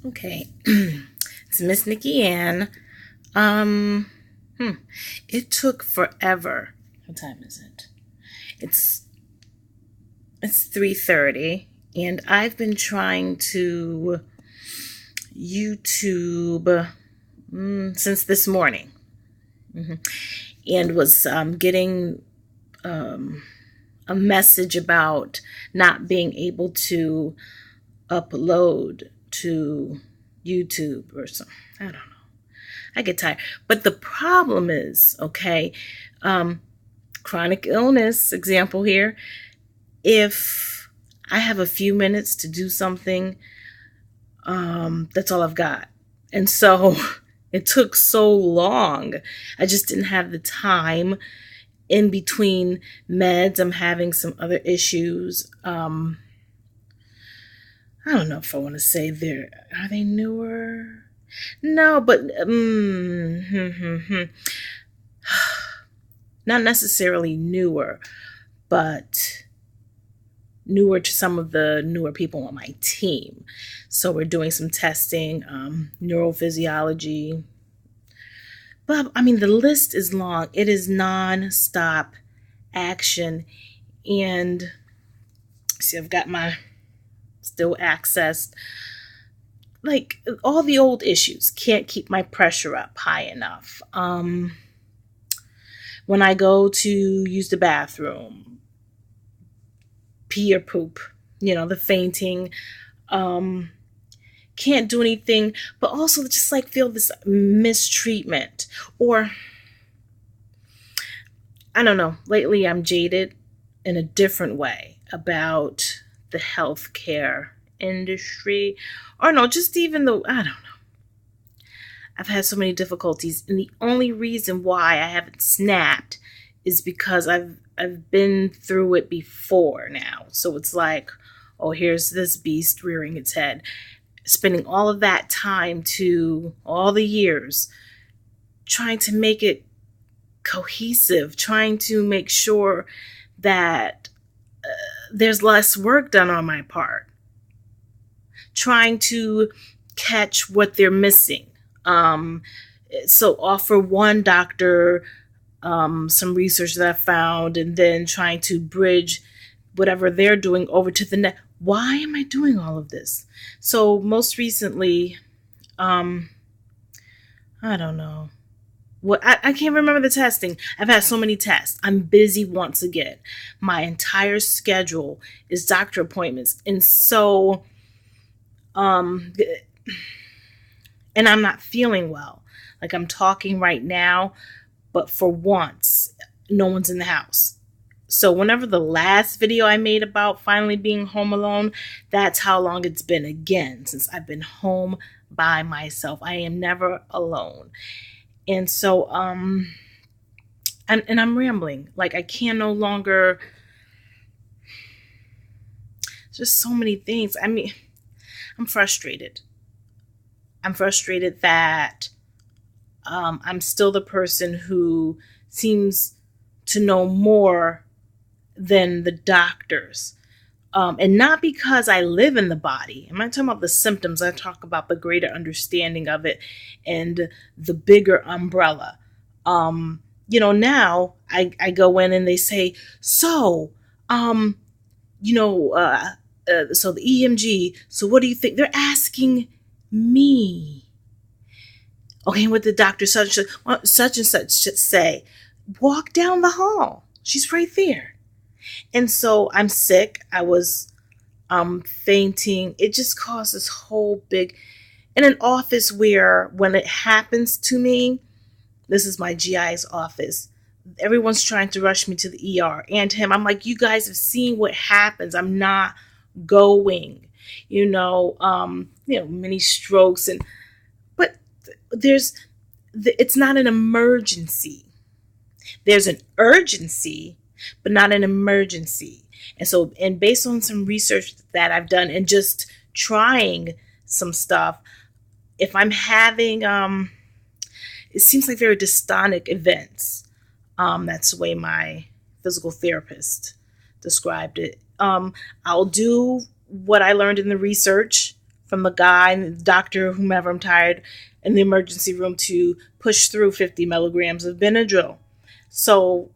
Okay, it's MissNikkiAnn. Um, It took forever. What time is it? It's 3:30, and I've been trying to YouTube since this morning, and was getting a message about not being able to upload to YouTube or something. I don't know. I get tired. But the problem is, okay, chronic illness example here. If I have a few minutes to do something, that's all I've got. And so it took so long. I just didn't have the time in between meds. I'm having some other issues. I don't know if I want to say are they newer? No, but not necessarily newer, but newer to some of the newer people on my team. So we're doing some testing, neurophysiology. But I mean, the list is long. It is non-stop action. And see, I've got my still accessed. Like all the old issues, can't keep my pressure up high enough. When I go to use the bathroom, pee or poop, the fainting, can't do anything, but also just like feel this mistreatment. Or, I don't know, lately I'm jaded in a different way about the healthcare industry, or no, just even though, I don't know. I've had so many difficulties, and the only reason why I haven't snapped is because I've been through it before now. So it's like, oh, here's this beast rearing its head. Spending all of that time to all the years trying to make it cohesive, trying to make sure that there's less work done on my part, trying to catch what they're missing. So offer one doctor some research that I found, and then trying to bridge whatever they're doing over to the next. Why am I doing all of this? So most recently, I don't know. I can't remember the testing. I've had so many tests. I'm busy once again. My entire schedule is doctor appointments. And so, and I'm not feeling well. Like I'm talking right now, but for once, no one's in the house. So whenever the last video I made about finally being home alone, that's how long it's been again, since I've been home by myself. I am never alone. And so, and I'm rambling. Like I can no longer, just so many things. I mean, I'm frustrated. I'm frustrated that I'm still the person who seems to know more than the doctors. And not because I live in the body. I'm not talking about the symptoms. I talk about the greater understanding of it and the bigger umbrella. Now I go in and they say, so, so the EMG, so what do you think? They're asking me. Okay, what the doctor such and such should say. Walk down the hall. She's right there. And so I'm sick. I was fainting. It just caused this whole big, in an office where when it happens to me, this is my GI's office. Everyone's trying to rush me to the ER and him. I'm like, you guys have seen what happens. I'm not going, many strokes but it's not an emergency. There's an urgency, but not an emergency. And so, and based on some research that I've done and just trying some stuff, if I'm having, it seems like very dystonic events. That's the way my physical therapist described it. I'll do what I learned in the research from the guy, the doctor, whomever. I'm tired in the emergency room to push through 50 milligrams of Benadryl. So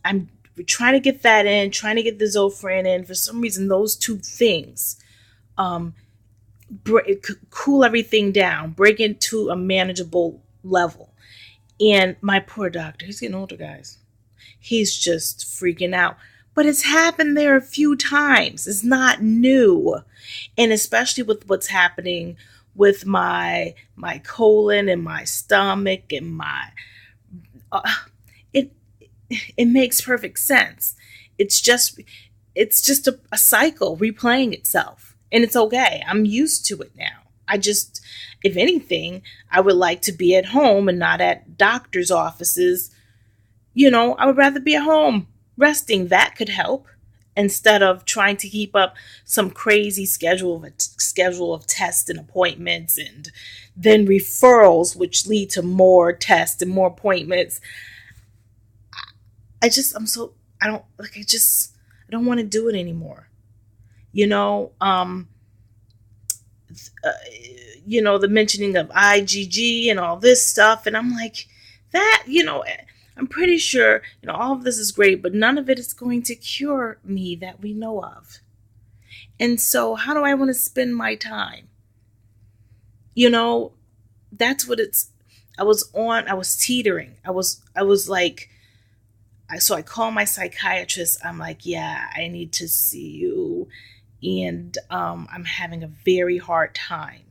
I'm trying to get that in, trying to get the Zofran in. For some reason, those two things um, cool everything down, break it to a manageable level. And my poor doctor, he's getting older, guys. He's just freaking out. But it's happened there a few times. It's not new. And especially with what's happening with my colon and my stomach and my uh, it it makes perfect sense. It's just a cycle replaying itself. And it's okay. I'm used to it now. I just, if anything, I would like to be at home and not at doctor's offices. I would rather be at home resting. That could help instead of trying to keep up some crazy schedule of tests and appointments and then referrals, which lead to more tests and more appointments. I don't want to do it anymore. You know, um, the mentioning of IgG and all this stuff. And I'm like, I'm pretty sure, all of this is great, but none of it is going to cure me that we know of. And so how do I want to spend my time? You know, that's what I was teetering. I was like, so I call my psychiatrist. I'm like, yeah, I need to see you. And I'm having a very hard time.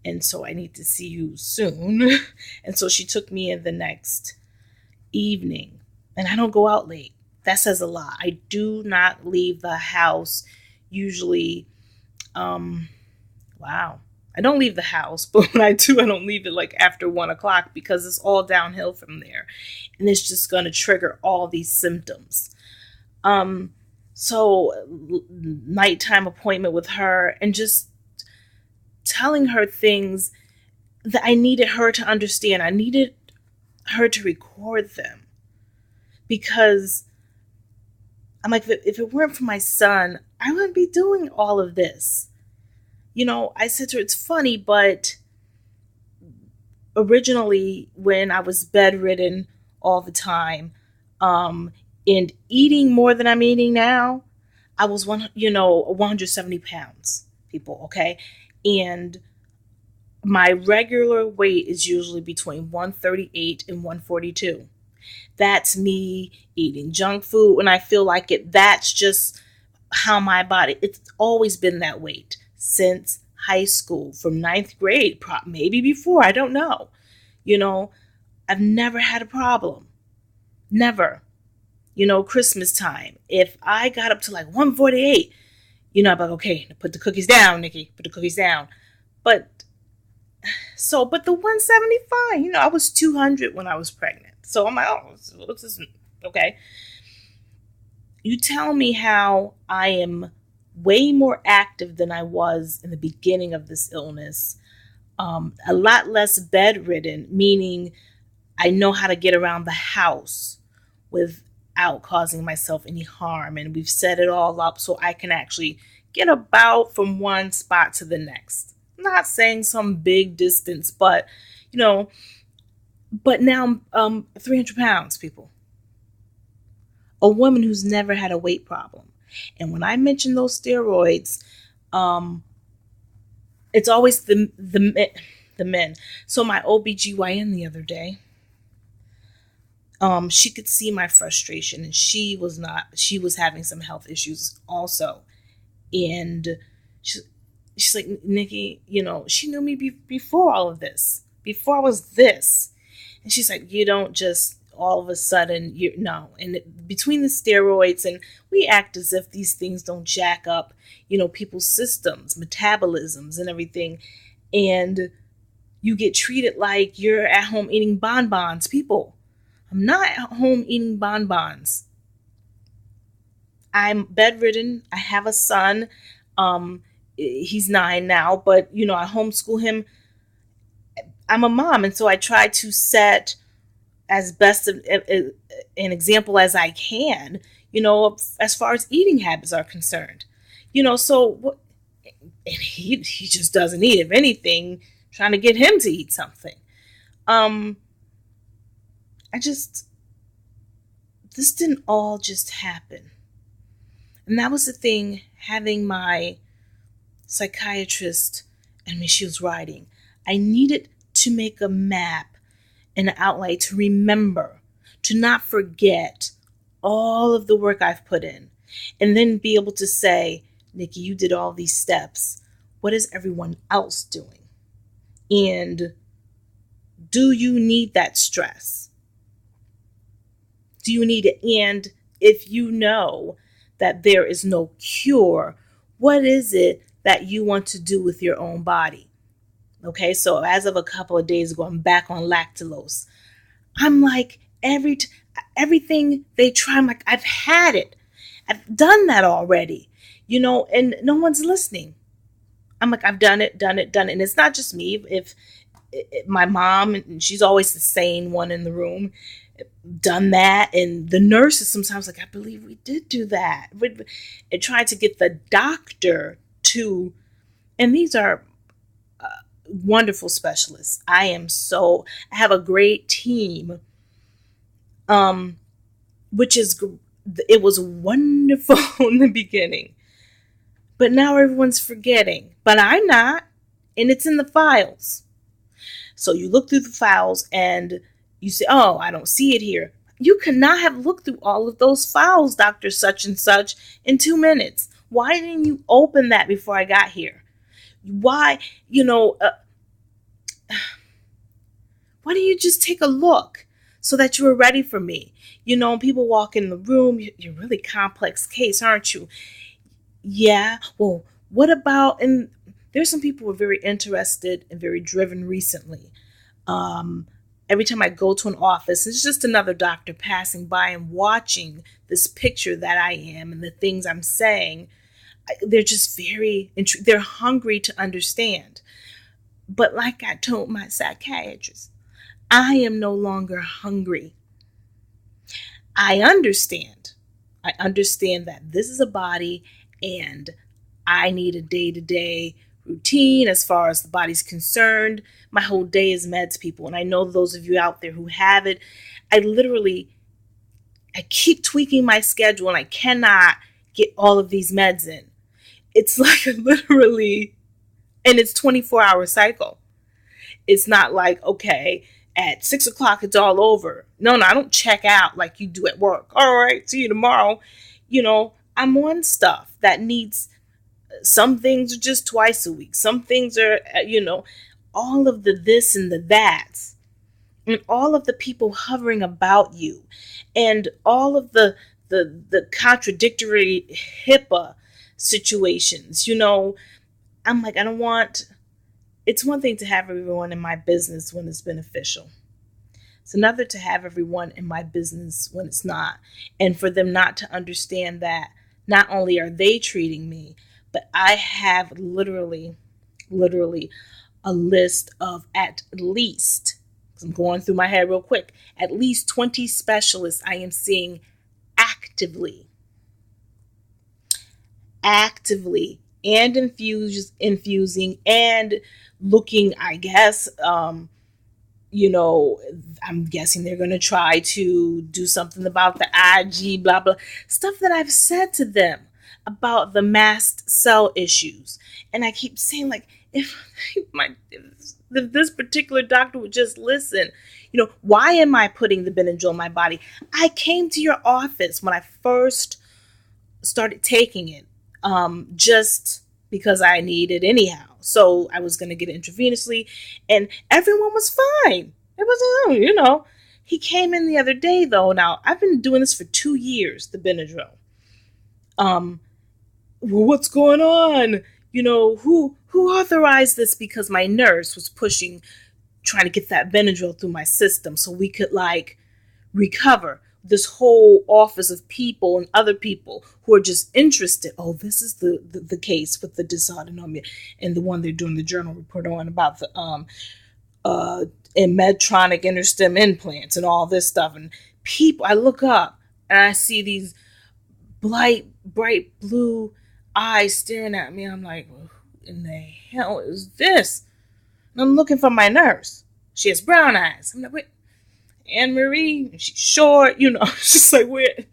And so I need to see you soon. And so she took me in the next evening. And I don't go out late. That says a lot. I do not leave the house usually. Wow. I don't leave the house, but when I do, I don't leave it like after 1:00 because it's all downhill from there. And it's just going to trigger all these symptoms. So nighttime appointment with her and just telling her things that I needed her to understand. I needed her to record them because I'm like, if it weren't for my son, I wouldn't be doing all of this. I said to her, it's funny, but originally when I was bedridden all the time, and eating more than I'm eating now, I was 170 pounds, people, okay? And my regular weight is usually between 138 and 142. That's me eating junk food when I feel like it. That's just how my body, it's always been that weight since high school, from ninth grade, maybe before, I don't know. I've never had a problem. Never. Christmas time, if I got up to like 148, I'm like, okay, put the cookies down, Nikki, put the cookies down. But the 175, I was 200 when I was pregnant. So I'm like, oh, what's this? Okay. You tell me how I am way more active than I was in the beginning of this illness. A lot less bedridden, meaning I know how to get around the house without causing myself any harm. And we've set it all up so I can actually get about from one spot to the next. I'm not saying some big distance, but now I'm 300 pounds, people. A woman who's never had a weight problem. And when I mention those steroids, it's always the men. So my OBGYN the other day, she could see my frustration, and she was having some health issues also. And she's like, Nikki, she knew me before all of this, before I was this. And she's like, you don't just all of a sudden, no. And between the steroids, and we act as if these things don't jack up, people's systems, metabolisms and everything. And you get treated like you're at home eating bonbons. People, I'm not at home eating bonbons. I'm bedridden. I have a son. He's 9 now, but I homeschool him. I'm a mom, and so I try to set as best an example as I can, as far as eating habits are concerned. So and he just doesn't eat. If anything, trying to get him to eat something. I just, this didn't all just happen. And that was the thing, having my psychiatrist and when she was writing, I needed to make a map and an outline to remember, to not forget all of the work I've put in, and then be able to say, Nikki, you did all these steps. What is everyone else doing? And do you need that stress? Do you need it? And if you know that there is no cure, what is it that you want to do with your own body? Okay, so as of a couple of days ago, I'm back on lactulose. I'm like, everything they try, I'm like, I've had it. I've done that already, and no one's listening. I'm like, I've done it. And it's not just me. If my mom, and she's always the sane one in the room, done that. And the nurses sometimes like, I believe we did do that. And trying to get the doctor to, and these are wonderful specialists. I have a great team, which is, it was wonderful in the beginning, but now everyone's forgetting, but I'm not, and it's in the files. So you look through the files and you say, oh, I don't see it here. You cannot have looked through all of those files, Dr. Such and Such, in 2 minutes. Why didn't you open that before I got here? Why, why don't you just take a look so that you were ready for me? People walk in the room, you're a really complex case, aren't you? Yeah, well, what about, and there's some people who are very interested and very driven recently. Every time I go to an office, it's just another doctor passing by and watching this picture that I am and the things I'm saying. They're just they're hungry to understand. But like I told my psychiatrist, I am no longer hungry. I understand that this is a body and I need a day-to-day routine as far as the body's concerned. My whole day is meds, people. And I know those of you out there who have it, I keep tweaking my schedule and I cannot get all of these meds in. It's like literally, and it's 24-hour cycle. It's not like, okay, at 6:00, it's all over. No, I don't check out like you do at work. All right, see you tomorrow. I'm on stuff that needs, some things are just twice a week. Some things are, all of the this and the that. And all of the people hovering about you. And all of the contradictory HIPAA situations. I'm like, I don't want, it's one thing to have everyone in my business when it's beneficial. It's another to have everyone in my business when it's not. And for them not to understand that not only are they treating me, but I have literally a list of at least, I'm going through my head real quick, at least 20 specialists I am seeing actively and infusing and looking, I guess, I'm guessing they're going to try to do something about the IG, blah, blah, stuff that I've said to them about the mast cell issues. And I keep saying, like, if this particular doctor would just listen, why am I putting the Benadryl in my body? I came to your office when I first started taking it, just because I needed anyhow. So I was going to get it intravenously and everyone was fine. It was, he came in the other day though. Now I've been doing this for 2 years, the Benadryl. Well, what's going on? Who authorized this? Because my nurse was trying to get that Benadryl through my system so we could recover. This whole office of people and other people who are just interested. Oh, this is the case with the dysautonomia and the one they're doing the journal report on about the Medtronic interstem implants and all this stuff. And people, I look up and I see these bright blue eyes staring at me. I'm like, who in the hell is this? And I'm looking for my nurse. She has brown eyes. I'm like, wait, Anne Marie? And she's short, she's like, wait.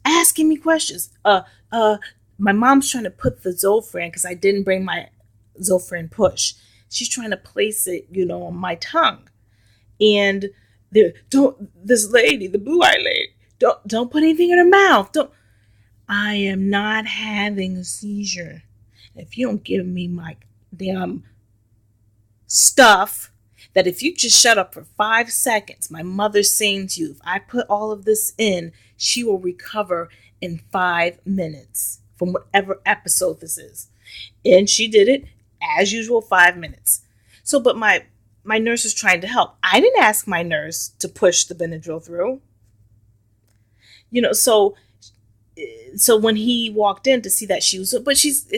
Asking me questions. My mom's trying to put the Zofran, because I didn't bring my Zofran push. She's trying to place it, on my tongue. And this lady, the blue-eyed lady, don't put anything in her mouth. I am not having a seizure. If you don't give me my damn stuff, that if you just shut up for 5 seconds, my mother's saying to you, if I put all of this in, she will recover in 5 minutes from whatever episode this is. And she did it, as usual, 5 minutes. So, but my nurse is trying to help. I didn't ask my nurse to push the Benadryl through. So when he walked in to see that she was, but she's,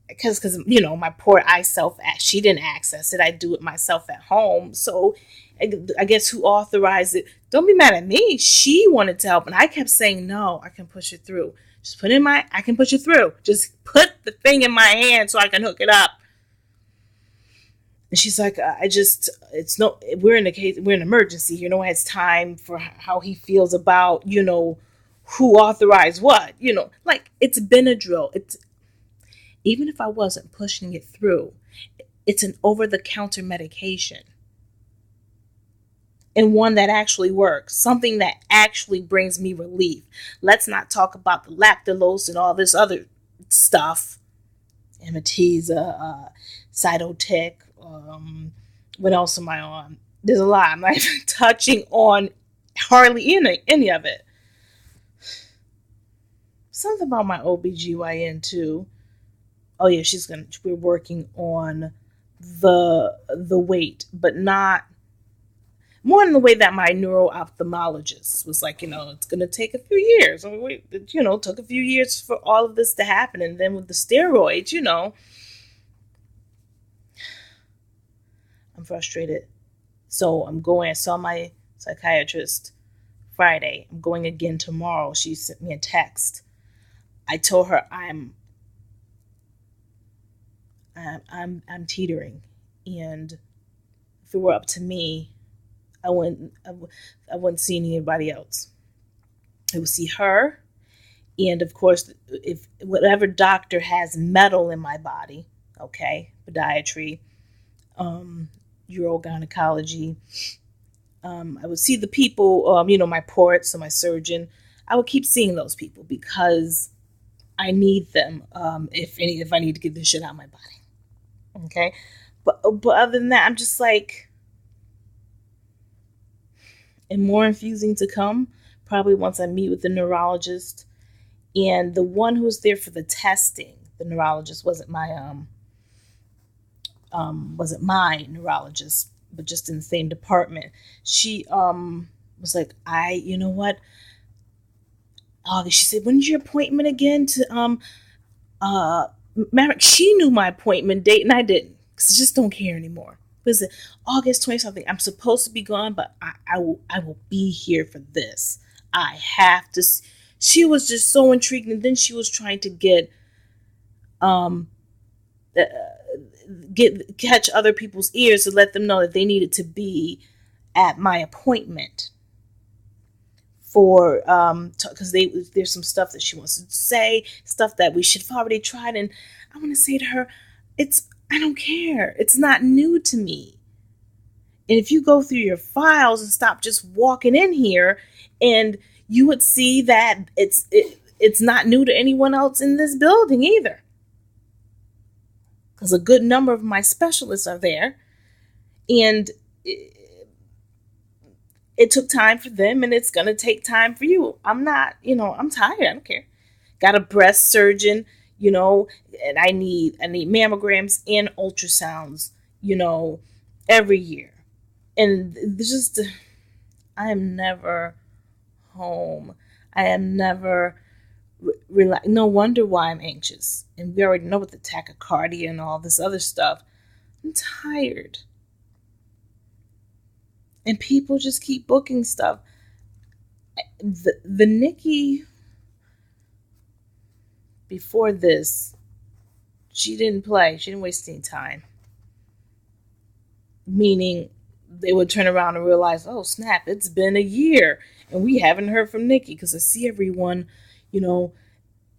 because my poor self, she didn't access it. I do it myself at home. So I guess who authorized it? Don't be mad at me. She wanted to help, and I kept saying, no, I can push it through. Just I can push it through. Just put the thing in my hand so I can hook it up. And she's like, we're in an emergency. It's time for how he feels about, who authorized what, like it's Benadryl. Even if I wasn't pushing it through, it's an over-the-counter medication. And one that actually works, something that actually brings me relief. Let's not talk about the lactulose and all this other stuff. Amitiza, Cytotic, what else am I on? There's a lot. I'm not even touching on hardly any of it. Something about my OBGYN too. Oh yeah, we're working on the weight, but not more in the way that my neuro-ophthalmologist was like, it's going to take a few years. It took a few years for all of this to happen. And then with the steroids, I'm frustrated. So I saw my psychiatrist Friday. I'm going again tomorrow. She sent me a text. I told her I'm teetering, and if it were up to me, I wouldn't see anybody else. I would see her, and of course, if whatever doctor has metal in my body, okay, podiatry, urogynecology, I would see the people, my ports, so my surgeon. I would keep seeing those people because I need them if I need to get this shit out of my body. Okay? But other than that, I'm just like, and more infusing to come, probably once I meet with the neurologist. And the one who was there for the testing, the neurologist wasn't my neurologist, but just in the same department. She was like, you know what? August, she said, when's your appointment again to Maverick? She knew my appointment date and I didn't, because I just don't care anymore. Was it August 20-something? I'm supposed to be gone, but I will be here for this. I have to. She was just so intrigued, and then she was trying to catch other people's ears to let them know that they needed to be at my appointment for because there's some stuff that she wants to say, stuff that we should have already tried, and I want to say to her, I don't care. It's not new to me. And if you go through your files and stop just walking in here, and you would see that it's not new to anyone else in this building either. Because a good number of my specialists are there. And it took time for them, and it's going to take time for you. I'm not, I'm tired. I don't care. Got a breast surgeon, and I need mammograms and ultrasounds, every year. And just, I am never home. I am never relaxed. No wonder why I'm anxious. And we already know with the tachycardia and all this other stuff. I'm tired. And people just keep booking stuff. The Nikki before this, she didn't play. She didn't waste any time. Meaning they would turn around and realize, oh snap, it's been a year and we haven't heard from Nikki, because I see everyone, you know,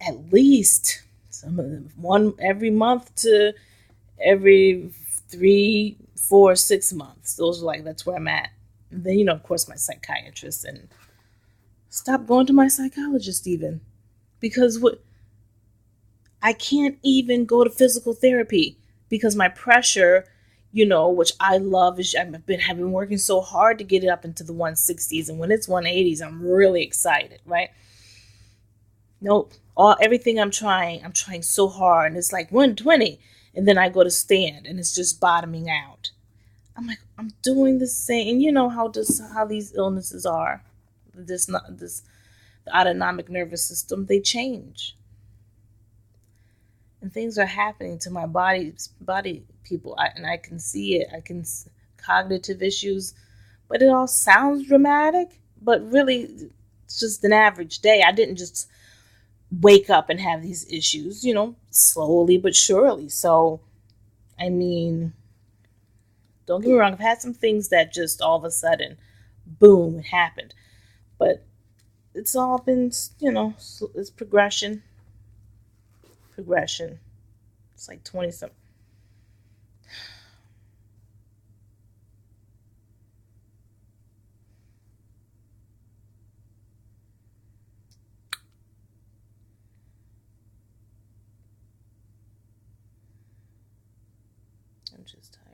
at least some of them one every month to every 3, 4, 6 months. Those are like, that's where I'm at. And then, of course, my psychiatrist, and stop going to my psychologist even, because what, I can't even go to physical therapy because my pressure, which I love, is have been working so hard to get it up into the 160s, and when it's 180s, I'm really excited, right? Nope, everything I'm trying so hard, and it's like 120, and then I go to stand, and it's just bottoming out. I'm like, I'm doing the same, and you know how these illnesses are. The autonomic nervous system, they change. And things are happening to my body, people, and I can see it. Cognitive issues, but it all sounds dramatic. But really, it's just an average day. I didn't just wake up and have these issues, slowly but surely. So, I mean, don't get me wrong. I've had some things that just all of a sudden, boom, it happened. But it's all been, it's progression. It's like 20 something. I'm just tired.